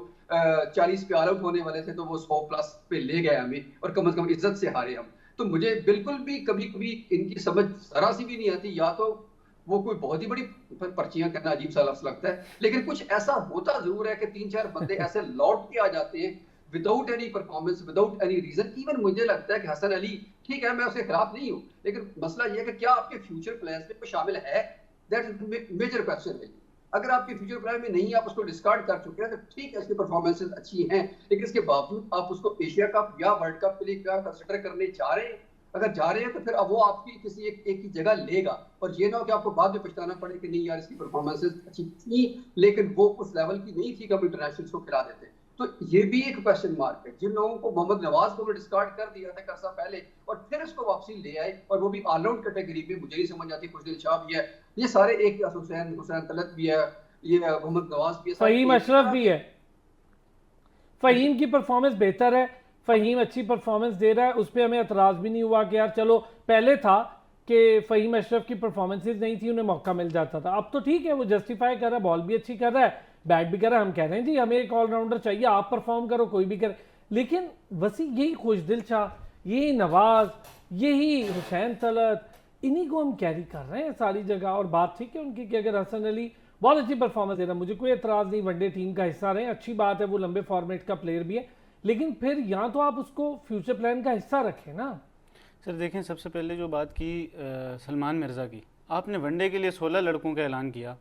40 पे ऑल आउट होने वाले थे तो वो 100 प्लस पे ले गए हमें, और कम से कम इज्जत से हारे हम। तो मुझे बिल्कुल भी कभी कभी इनकी समझ जरा सी भी नहीं आती, या तो वो कोई बहुत ही बड़ी पर्चियां करना अजीब सा लफ्ज लगता है, लेकिन कुछ ऐसा होता जरूर है कि 3-4 बंदे ऐसे लौट के आ जाते हैं without any performance, without any reason. Even मुझे लगता है कि हसन अली, ठीक है मैं उसके खिलाफ नहीं हूँ, लेकिन मसला ये है कि क्या आपके फ्यूचर प्लान्स में वो शामिल है, दैट इज मेजर क्वेश्चन है। अगर आपके फ्यूचर प्लान में नहीं, आप उसको डिस्कार्ड कर चुके हैं, तो ठीक है, इसकी परफॉर्मेंसेस अच्छी हैं, लेकिन इसके बावजूद आप उसको एशिया कप या वर्ल्ड कप के लिए क्या कंसिडर करने जा रहे हैं। अगर जा रहे हैं तो फिर अब वो आपकी किसी एक की जगह लेगा, और ये ना हो कि आपको बाद में पछताना पड़े कि नहीं यार इसकी परफॉर्मेंसेस अच्छी थी, लेकिन वो उस लेवल की नहीं थी कि हम इंटरनेशनल को खिला देते। तो ये भी एक क्वेश्चन मार्क है। जिन लोगों को मोहम्मद नवाज को डिस्कार्ड कर दिया था कर्सा पहले और फिर इसको वापसी ले आए, और वो भी ऑलराउंड कैटेगरी में, मुझे नहीं समझ आती, खुशदिल शाह भी है, ये सारे एक, हुसैन तलत भी है, ये मोहम्मद नवाज भी है, फहीम अशरफ भी है। फहीम की परफॉर्मेंस बेहतर है, फहीम अच्छी परफॉर्मेंस दे रहा है, उस पर हमें एतराज भी नहीं हुआ कि यार चलो, पहले था कि फ़हीम अशरफ की परफॉर्मेंसेज नहीं थी, उन्हें मौका मिल जाता था। अब तो ठीक है, वो जस्टिफाई कर रहा है, बॉल भी अच्छी कर रहा है, बैट भी कर रहा है। हम कह रहे हैं जी हमें एक ऑलराउंडर चाहिए, आप परफॉर्म करो, कोई भी करे। लेकिन वसी यही खुशदिल शाह, यही नवाज, यही हुसैन तलत, इन्हीं को हम कैरी कर रहे हैं सारी जगह। और बात ठीक है उनकी कि अगर हसन अली बहुत अच्छी परफॉर्मेंस दे रहा है, मुझे कोई एतराज़ नहीं, वनडे टीम का हिस्सा रहे, अच्छी बात है, वो लंबे फॉर्मेट का प्लेयर भी है, लेकिन फिर या तो आप उसको फ्यूचर प्लान का हिस्सा रखें ना। सर देखें, सबसे पहले जो बात की सलमान मिर्ज़ा की, आपने वनडे के लिए 16 लड़कों का ऐलान किया,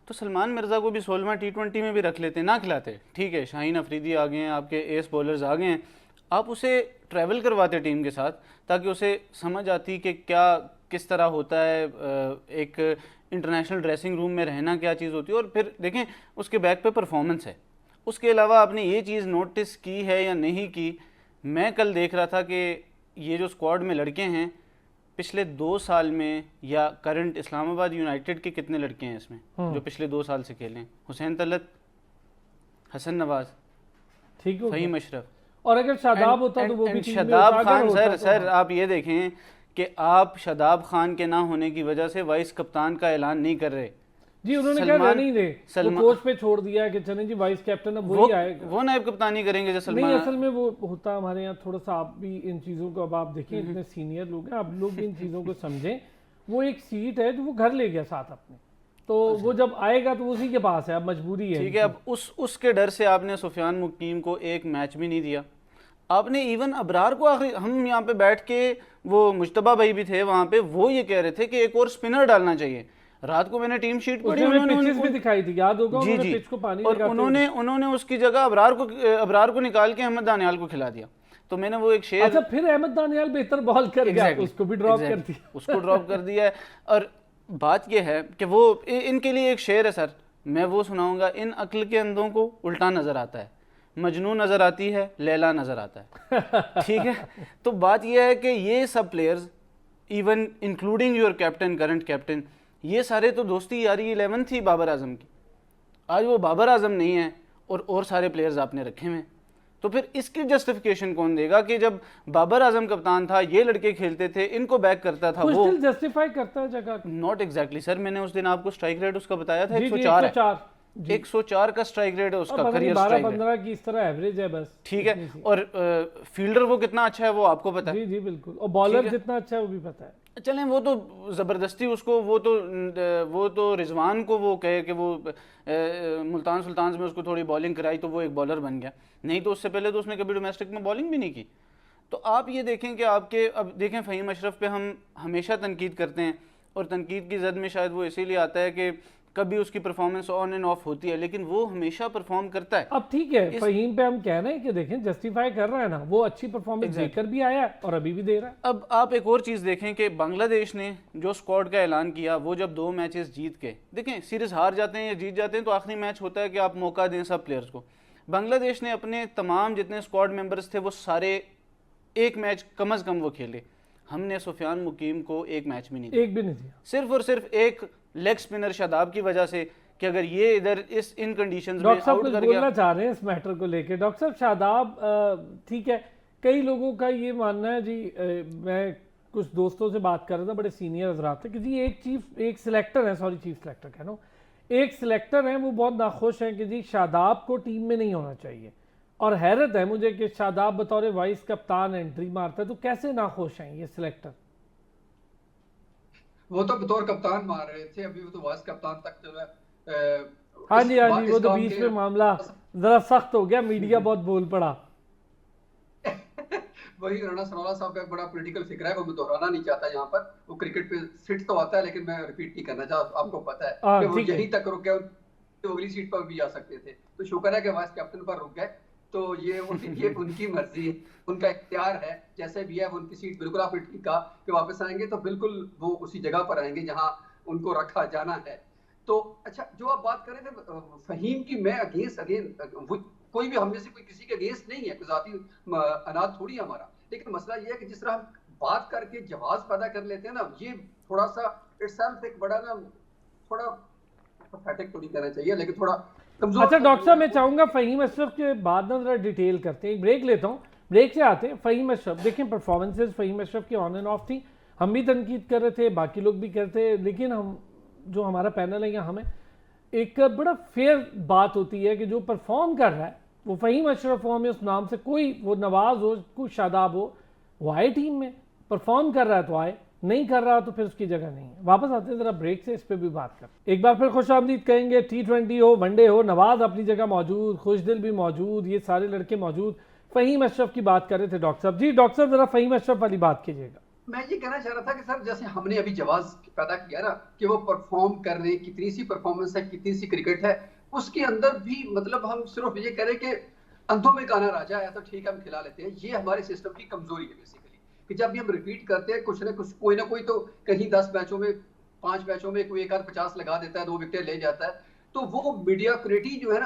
तो सलमान मिर्ज़ा को भी 16वां T20 में भी रख लेते, ना खिलाते। ठीक है, शाहीन अफरीदी आ गए हैं, आपके एस बॉलर्स आ गए हैं, आप उसे ट्रैवल करवाते टीम के साथ, ताकि उसे समझ आती कि क्या किस तरह होता है एक इंटरनेशनल ड्रेसिंग रूम में रहना, क्या चीज़ होती है। और फिर देखें उसके बैक पे परफॉर्मेंस है। उसके अलावा आपने ये चीज़ नोटिस की है या नहीं की, मैं कल देख रहा था कि ये जो स्क्वाड में लड़के हैं, पिछले 2 साल में या करंट इस्लामाबाद यूनाइटेड के कितने लड़के हैं इसमें जो पिछले 2 साल से खेले हैं? हुसैन तलत, हसन नवाज, ठीक हो, फहीम अशरफ, और अगर शादाब होता तो वो भी शादाब खान। सर आप ये देखें कि आप शादाब खान के ना होने की वजह से वाइस कप्तान का ऐलान नहीं कर रहे जी। उन्होंने क्या नहीं दे, वो कोच पे छोड़ दिया कि चलें जी वाइस कैप्टन अब वही आएगा, वो नायब कप्तानी करेंगे जो सलमान। नहीं, असल में वो होता हमारे यहाँ थोड़ा सा, आप भी इन चीज़ों को, अब आप देखिए इतने सीनियर लोग हैं, आप लोग इन चीज़ों को समझें। वो एक सीट है जो वो घर ले गया साथ अपने, तो वो जब आएगा तो उसी के पास है, अब मजबूरी है। ठीक है, अब उसके डर से आपने सुफियान मुकीम को एक मैच भी नहीं दिया। आपने इवन अबरार को, आखिरी हम यहाँ पे बैठ के, वो मुश्तबा भाई भी थे वहाँ पे, वो ये कह रहे थे कि एक और स्पिनर डालना चाहिए। रात को मैंने टीम शीट पढ़ी, उन्होंने भी दिखाई थी, याद होगा, जी जी, पिच को पानी और उन्होंने उसकी जगह अबरार को निकाल के अहमद दानियाल को खिला दिया। तो मैंने वो एक शेर, अच्छा फिर अहमद दानियाल बेहतर बॉल कर गया, उसको भी ड्रॉप कर दिया, उसको ड्रॉप कर दिया है। और बात यह है कि वो इनके लिए एक शेर है सर, मैं वो सुनाऊंगा। इन अक्ल के अंधों को उल्टा नजर आता है, मजनू नजर आती है, लैला नजर आता है। ठीक है, तो बात यह है कि ये सब players, even including your captain, current captain, ये सारे तो दोस्ती यारी 11 थी बाबर आजम की। आज वो बाबर आजम नहीं है और सारे प्लेयर्स आपने रखे हुए। तो फिर इसकी जस्टिफिकेशन कौन देगा कि जब बाबर आजम कप्तान था, ये लड़के खेलते थे, इनको बैक करता था, वो जस्टिफाई करता है जगह। नॉट एग्जैक्टली सर, मैंने उस दिन आपको स्ट्राइक रेट उसका बताया था, 104 है, 104 का स्ट्राइक रेट है उसका, करियर स्ट्राइक रेट 12-15 की इस तरह एवरेज है बस। ठीक है, और फील्डर वो कितना अच्छा है वो आपको पता है। जी जी बिल्कुल, और बॉलर जितना अच्छा है वो भी पता है। चलें, वो तो ज़बरदस्ती उसको, वो तो रिजवान को वो कहे कि वो मुल्तान सुल्तान में उसको थोड़ी बॉलिंग कराई तो वो एक बॉलर बन गया, नहीं तो उससे पहले तो उसने कभी डोमेस्टिक में बॉलिंग भी नहीं की। तो आप ये देखें कि आपके, अब देखें फ़हीम अशरफ पे हम हमेशा तनकीद करते हैं, और तनकीद की जद में शायद वो इसीलिए आता है कि कभी उसकी परफॉर्मेंस ऑन एंड ऑफ होती है, लेकिन वो हमेशा परफॉर्म करता है। अब ठीक है, फहीम पे हम कह रहे हैं कि देखें जस्टिफाई कर रहा है ना, वो अच्छी परफॉर्मेंस देकर भी आया और अभी भी दे रहा है। अब आप एक और चीज़ देखें कि बांग्लादेश ने जो स्क्वाड का ऐलान किया, वो जब 2 मैचेस जीत के, देखें सीरीज हार जाते हैं या जीत जाते हैं तो आखिरी मैच होता है कि आप मौका दें सब प्लेयर्स को। बांग्लादेश ने अपने तमाम जितने स्क्वाड मेंबर्स थे वो सारे एक मैच कम अज़ कम वो खेले। हमने सुफियान मुकीम को एक मैच भी नहीं दिया, एक भी नहीं दिया, सिर्फ और सिर्फ एक लेग स्पिनर शादाब की वजह से, कि अगर ये इधर इन कंडीशंस में आउट कर गया। बोलना चाह रहे हैं इस मैटर को लेके डॉक्टर साहब, शादाब ठीक है, कई लोगों का ये मानना है जी, मैं कुछ दोस्तों से बात कर रहा था, बड़े सीनियर हजरात थे, कि जी एक सिलेक्टर है, सॉरी चीफ सिलेक्टर कह रहा हूँ, एक सिलेक्टर है, वो बहुत नाखुश हैं कि जी शादाब को टीम में नहीं होना चाहिए। और हैरत है मुझे कि शादाब बतौर वाइस कप्तान एंट्री मारता है, तो कैसे नाखुश हैं ये सिलेक्टर? वो तो बतौर कप्तान मार रहे थे, अभी वो तो वाइस कप्तान तक जो है। हाँ जी, वो तो बीच में मामला जरा सख्त हो गया, मीडिया बहुत बोल पड़ा। वही राणा सनोला साहब का एक बड़ा पॉलिटिकल फिक्र है, वो मैं दोहराना नहीं चाहता यहाँ पर। वो क्रिकेट पे सिट तो आता है, लेकिन मैं रिपीट नहीं करना चाहता, आपको पता है कि वो यहीं तक रुक गए, तो अगली सीट पर भी आ सकते थे। तो शुक्र है कि वाइस कैप्टन पर रुक गए। तो ये उनकी मर्जी है, उनका इख्तियार है, जैसे भी है। वो उनकी सीट बिल्कुल, आपने ठीक कहा कि वापस आएंगे तो बिल्कुल वो उसी जगह पर आएंगे जहाँ उनको रखा जाना है। तो अच्छा, जो आप बात कर रहे थे फहीम की, मैं कोई भी हम में से कोई किसी के अगेंस्ट नहीं है, कोई जाती अनाज थोड़ी है हमारा, लेकिन मसला ये है कि जिस तरह हम बात करके जवाब पैदा कर लेते हैं ना, ये थोड़ा सा इट्सेल्फ एक बड़ा ना, थोड़ा पैथेटिक तो नहीं कहना चाहिए, लेकिन थोड़ा कमजोर। अच्छा डॉक्टर साहब, मैं चाहूंगा फ़हीम अशरफ के बाद ना जरा डिटेल करते हैं, एक ब्रेक लेता हूँ, ब्रेक से आते हैं। फ़हीम अशरफ, देखें परफॉर्मेंसेज फ़हीम अशरफ की ऑन एंड ऑफ थी, हम भी तनकीद कर रहे थे, बाकी लोग भी करते हैं, लेकिन हम जो हमारा पैनल है यहाँ, हमें एक बड़ा फेयर बात होती है कि जो परफॉर्म कर रहा है वो फ़हीम अशरफ हो, हमें उस नाम से कोई, वो नवाज हो, कोई शादाब हो, वो आए टीम में, परफॉर्म कर रहा है तो आए, नहीं कर रहा तो फिर उसकी जगह नहीं है। वापस आते हैं जरा ब्रेक से, इस पर भी बात कर। एक बार फिर खुशामदीद कहेंगे। T20 हो, वनडे हो, नवाज अपनी जगह मौजूद, खुशदिल भी मौजूद, ये सारे लड़के मौजूद। फ़हीम अशरफ की बात कर रहे थे डॉक्टर साहब। जी डॉक्टर साहब, जरा फ़हीम अशरफ वाली बात कीजिएगा। मैं ये कहना चाह रहा था कि सर, जैसे हमने अभी जवाब पैदा किया ना कि वो परफॉर्म कर रहे हैं, कितनी सी परफॉर्मेंस है, कितनी सी क्रिकेट है, उसके अंदर भी मतलब हम सिर्फ ये करें कि अंधों में गाना राजा आया तो ठीक है हम खिला लेते हैं, ये हमारे सिस्टम की कमजोरी है बेसिकली, कि जब भी हम रिपीट करते हैं कुछ ना कोई तो कहीं 10 मैचों में, 5 मैचों में कोई एक आध 50 लगा देता है, 2 विकेट ले जाता है, तो वो मीडियाक्रिटी जो है ना,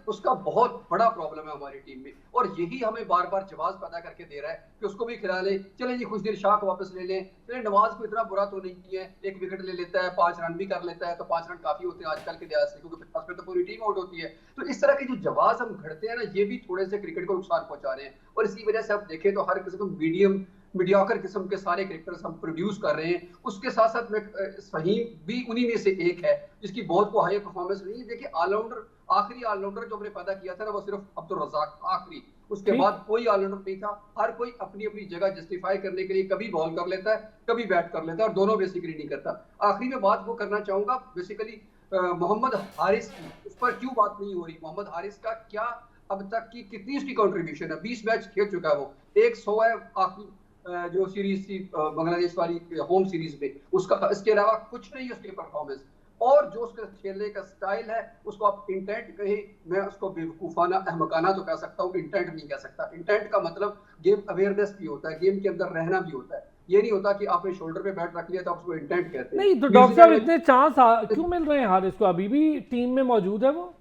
उसका बहुत बड़ा प्रॉब्लम है हमारी टीम में, और यही हमें बार बार जवाब पैदा करके दे रहा है कि उसको भी खिला ले, चले जी खुशदिल शाह को वापस ले लें, चले नवाज को इतना बुरा तो नहीं है, 1 विकेट ले लेता है, 5 रन भी कर लेता है, तो 5 रन काफी होते हैं आजकल के लिहाज से, क्योंकि 50 में तो पूरी टीम आउट होती है। तो इस तरह के जो जवाब हम घड़ते हैं ना, ये भी थोड़े से क्रिकेट को नुकसान पहुंचा रहे हैं, और इसी वजह से आप देखें तो हर किस्म को मीडियाकर किस्म के सारे क्रिकेटर्स हम प्रोड्यूस कर रहे हैं। उसके साथ साथ में फहीम भी उन्हीं में से एक है जिसकी बहुत को हाई परफॉर्मेंस नहीं है। देखिए ऑलराउंडर, आखिरी ऑलराउंडर जो हमने पैदा किया था ना, वो सिर्फ अब्दुल रज़ाक आखिरी, उसके बाद कोई ऑलराउंडर नहीं था। हर कोई अपनी अपनी जगह जस्टिफाई करने के लिए कभी बॉल कर लेता है, कभी बैट कर लेता है, और दोनों बेसिकली नहीं करता। आखिरी में बात वो करना चाहूंगा बेसिकली मोहम्मद हारिस की, उस पर क्यों बात नहीं हो रही, मोहम्मद हारिस का क्या अब तक की कितनी उसकी कंट्रीब्यूशन है, 20 मैच खेल चुका है वो, 100 है आखिरी जो सीरीज थी बांग्लादेश वाली होम सीरीज में, उसका इसके अलावा कुछ नहीं है उसकी परफॉर्मेंस। और जो उसका खेलने का स्टाइल है, उसको आप इंटेंट कहे, मैं उसको बेवकूफाना अहमकाना तो कह सकता हूँ, इंटेंट नहीं कह सकता। इंटेंट का मतलब गेम अवेयरनेस भी होता है, गेम के अंदर रहना भी होता है। ये नहीं होता कि आपने शोल्डर पे बैट रख लिया तो आप उसको इंटेंट कहते हैं। नहीं तो डॉक्टर साहब, इतने चांस क्यों मिल रहे हैं हारिस को? अभी भी टीम में मौजूद है वो।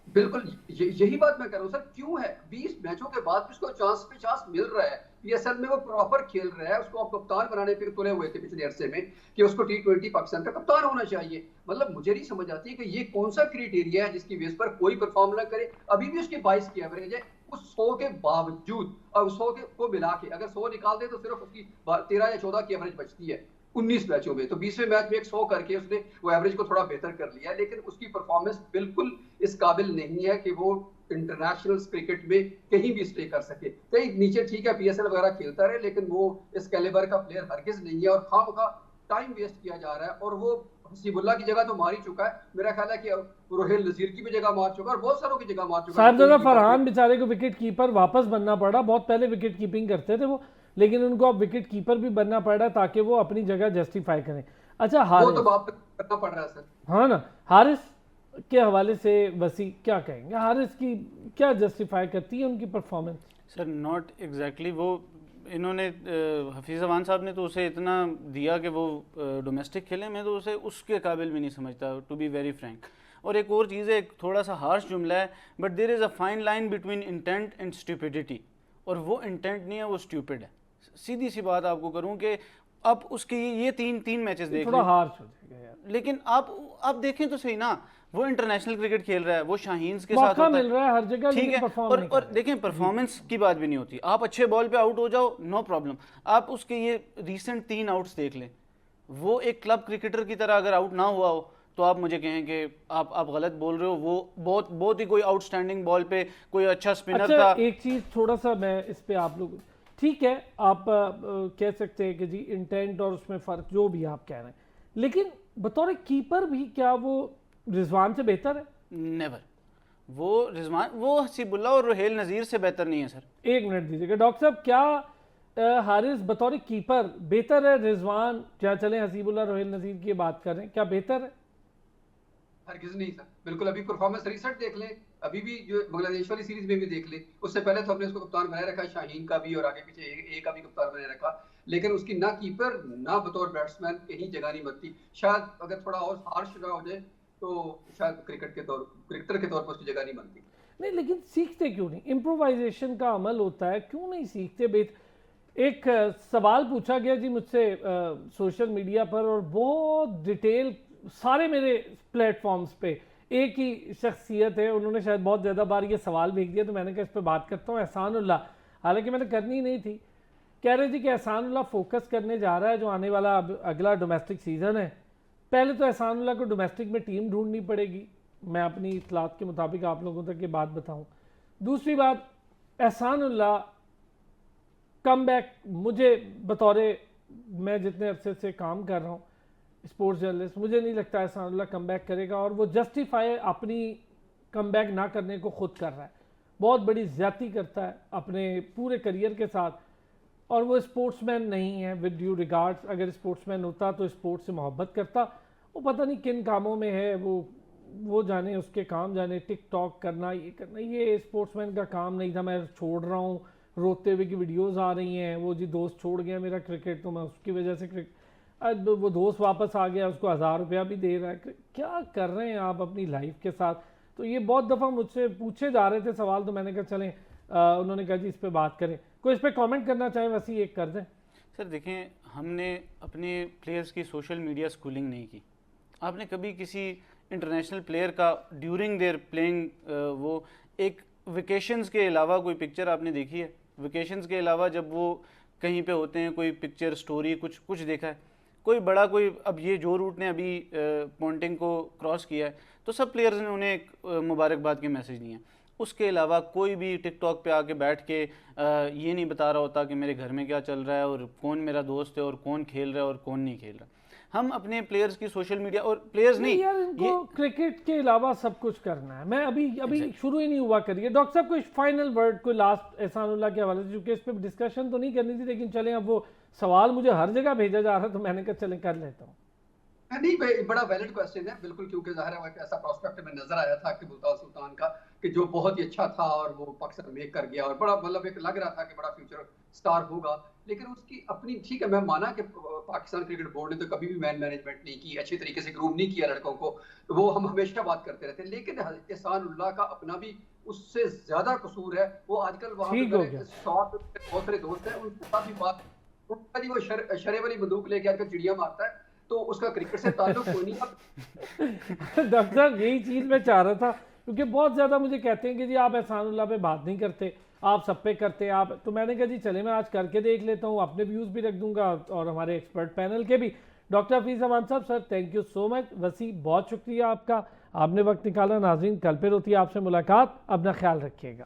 बिल्कुल यही बात मैं कर रहा हूँ सर, क्यों है 20 मैचों के बाद उसको चांस पे चांस मिल रहा है, पीएसएल में वो प्रॉपर खेल रहा है, उसको आप कप्तान बनाने पे तुले हुए थे पिछले अरसे में कि उसको T20 पाकिस्तान का कप्तान होना चाहिए। मतलब मुझे नहीं समझ आती कि ये कौन सा क्राइटेरिया है जिसकी बेस पर कोई परफॉर्म ना करे। अभी भी उसके 22 की एवरेज है, उस 100 के बावजूद, और 100 के को मिला के अगर 100 निकाल दे तो सिर्फ उसकी 13 या 14 की एवरेज बचती है 19 मैचों में। तो 20वें मैच में 100 करके उसने वो एवरेज को थोड़ा बेहतर कर लिया, लेकिन उसकी परफॉर्मेंस बिल्कुल इस काबिल नहीं है कि वो इंटरनेशनल क्रिकेट में कहीं भी स्टे कर सके। कहीं नीचे ठीक है पीएसएल वगैरह खेलता रहे, लेकिन वो इस कैलिबर का प्लेयर हरगिज नहीं है, और खामखा टाइम वेस्ट किया जा रहा है। और वो हसीबुल्ला की जगह तो मार ही चुका है, मेरा ख्याल है कि रोहेल नजीर की भी जगह मार चुका है, और बहुत सारों की जगह मार चुका है। साहबजादा फरहान बेचारे को विकेट कीपर वापस बनना पड़ा, बहुत पहले विकेट कीपिंग करते थे वो, लेकिन उनको अब विकेट कीपर भी बनना पड़ रहा है ताकि वो अपनी जगह जस्टिफाई करें। अच्छा हारिस, वो तो वापस करना पड़ रहा है सर। हाँ ना, हारिस के हवाले से वसी क्या कहेंगे? हारिस की क्या जस्टिफाई करती है उनकी परफॉर्मेंस? सर नॉट एग्जैक्टली वो इन्होंने हफीज़ अवान साहब ने तो उसे इतना दिया कि वो डोमेस्टिक खेले, मैं तो उसे उसके काबिल भी नहीं समझता, टू बी वेरी फ्रैंक। और एक और चीज़ है, एक थोड़ा सा हार्श जुमला है, but there is a fine line between intent and stupidity, और वो इंटेंट नहीं है, वो स्टूपिड है। सीधी सी बात आपको करूं कि अब उसके ये तीन मैचेस देख थोड़ा हार्श हो जाएगा यार, लेकिन आप देखें तो सही ना, वो इंटरनेशनल क्रिकेट खेल रहा है, वो शाहीन्स के साथ होता मिल रहा है हर जगह, ठीक है। और देखें परफॉर्मेंस की बात भी नहीं होती, आप अच्छे बॉल पे आउट हो जाओ नो प्रॉब्लम, आप उसके ये रिसेंट 3 आउट्स देख लें, वो एक क्लब क्रिकेटर की तरह अगर आउट ना हुआ हो तो आप मुझे कहें कि आप गलत बोल रहे हो। वो बहुत ही कोई आउटस्टैंडिंग बॉल पे कोई अच्छा स्पिनर था। एक चीज थोड़ा सा मैं इस पे आप लोग, ठीक है आप कह सकते हैं कि जी इंटेंट और उसमें फ़र्क जो भी आप कह रहे हैं, लेकिन बतौर कीपर भी क्या वो रिजवान से बेहतर है? नेवर, वो हसीबुल्ला और रोहेल नज़ीर से बेहतर नहीं है सर। एक मिनट दीजिएगा डॉक्टर साहब, क्या हारिस बतौर कीपर बेहतर है रिजवान, क्या चले हसीबुल्ला रोहेल नज़ीर की बात कर रहे हैं, क्या बेहतर है? हरगिज नहीं सर, बिल्कुल। अभी परफॉर्मेंस रिसेंट देख लें, अभी भी जो बांग्लादेश वाली सीरीज में भी देख लें, उससे पहले तो हमने उसको कप्तान बनाए रखा, शाहीन का भी और आगे पीछे ए का भी कप्तान बनाए रखा, लेकिन उसकी ना कीपर ना बतौर बैट्समैन कहीं जगह नहीं बनती। शायद अगर थोड़ा और हार्श ना हो जाए तो शायद क्रिकेटर के तौर पर उसकी जगह नहीं बनती। नहीं, लेकिन सीखते क्यों नहीं? इम्प्रोवाइजेशन का अमल होता है, क्यों नहीं सीखते? एक सवाल पूछा गया जी मुझसे सोशल मीडिया पर, और बहुत डिटेल सारे मेरे प्लेटफॉर्म्स पे एक ही शख्सियत है, उन्होंने शायद बहुत ज़्यादा बार ये सवाल भेज दिया, तो मैंने कहा इस पर बात करता हूँ। एहसानुल्लाह, हालांकि मैंने करनी नहीं थी, कह रहे थे कि एहसानुल्लाह फोकस करने जा रहा है जो आने वाला अगला डोमेस्टिक सीज़न है। पहले तो एहसानुल्लाह को डोमेस्टिक में टीम ढूंढनी पड़ेगी, मैं अपनी इतलात के मुताबिक आप लोगों तक ये बात बताऊं। दूसरी बात, एहसानुल्लाह कम बैक, मुझे बतौरे, मैं जितने अरसे से काम कर रहा हूँ स्पोर्ट्स जर्नलिस्ट, मुझे नहीं लगता एहसानुल्लाह कम बैक करेगा, और वो जस्टिफाई अपनी कम बैक ना करने को खुद कर रहा है। बहुत बड़ी ज़्यादती करता है अपने पूरे करियर के साथ, और वो स्पोर्ट्समैन नहीं है विद ड्यू रिगार्ड्स। अगर स्पोर्ट्समैन होता तो स्पोर्ट्स से मोहब्बत करता। वो पता नहीं किन कामों में है, वो जाने, उसके काम जाने। टिकटॉक करना, ये करना, ये स्पोर्ट्समैन का काम नहीं था। मैं छोड़ रहा हूँ, रोते हुए की वीडियोस आ रही हैं, वो जी दोस्त छोड़ गया मेरा क्रिकेट, तो मैं उसकी वजह से क्रिकेट, वो दोस्त वापस आ गया, उसको 1000 रुपया भी दे रहा है। क्या कर रहे हैं आप अपनी लाइफ के साथ? तो ये बहुत दफ़ा मुझसे पूछे जा रहे थे सवाल, तो मैंने कहा चलें, उन्होंने कहा जी इस पर बात करें। कोई इस पर कमेंट करना चाहे वैसे एक कर दें। सर देखें, हमने अपने प्लेयर्स की सोशल मीडिया स्कूलिंग नहीं की। आपने कभी किसी इंटरनेशनल प्लेयर का ड्यूरिंग देयर प्लेइंग वो एक वेकेशंस के अलावा कोई पिक्चर आपने देखी है? वेकेशंस के अलावा जब वो कहीं पे होते हैं, कोई पिक्चर, स्टोरी, कुछ देखा है? कोई बड़ा, कोई, अब ये जो रूट ने अभी पॉन्टिंग को क्रॉस किया है, तो सब प्लेयर्स ने उन्हें एक मुबारकबाद के मैसेज दिए हैं। उसके अलावा कोई भी टिकटॉक पे आके बैठ के ये नहीं बता रहा होता कि मेरे घर में क्या चल रहा है और कौन मेरा दोस्त है और कौन खेल रहा है और कौन नहीं खेल रहा। हम अपने प्लेयर्स की सोशल मीडिया, और प्लेयर्स नहीं यार, इनको क्रिकेट के अलावा सब कुछ करना है। मैं अभी शुरू ही नहीं हुआ करिए। डॉक्टर साहब, कोई फाइनल वर्ड, कोई लास्ट एहसानुल्लाह के हवाले से, क्योंकि इस पर डिस्कशन तो नहीं करनी थी, लेकिन चलें, अब वो सवाल मुझे हर जगह भेजा जा रहा है, तो मैंने कहा चलें कर लेता हूँ। नहीं, बड़ा वैलिड क्वेश्चन है बिल्कुल, क्योंकि जाहिर है वो एक ऐसा प्रोस्पेक्ट में नजर आया था कि मुल्तान सुल्तान का, कि जो बहुत ही अच्छा था और वो पाकिस्तान मेक कर गया और बड़ा, मतलब एक लग रहा था कि बड़ा फ्यूचर स्टार होगा। लेकिन उसकी अपनी, ठीक है, मैं माना कि पाकिस्तान क्रिकेट बोर्ड ने तो कभी भी मैन मैनेजमेंट नहीं की, अच्छी तरीके से ग्रूम नहीं किया लड़कों को, वो हम हमेशा बात करते रहते हैं। लेकिन एहसानुल्लाह का अपना भी उससे ज्यादा कसूर है। वो आजकल वहां पे बहुत सारे दोस्त हैं, उनके साथ भी बात, वो शरे वाली बंदूक लेके आकर चिड़िया मारता है, तो उसका क्रिकेट से ताल्लुक कोई नहीं। डॉक्टर साहब, यही चीज़ मैं चाह रहा था, क्योंकि बहुत ज़्यादा मुझे कहते हैं कि जी आप एहसानुल्लाह पे बात नहीं करते, आप सब पे करते हैं आप, तो मैंने कहा जी चले, मैं आज करके देख लेता हूँ, अपने व्यूज़ भी रख दूंगा और हमारे एक्सपर्ट पैनल के भी। डॉक्टर हफीज़ अमान साहब, sir thank you so much. वसी, बहुत शुक्रिया आपका, आपने वक्त निकाला। नाज़रीन, कल फिर होती है आपसे मुलाकात, अपना ख्याल रखिएगा।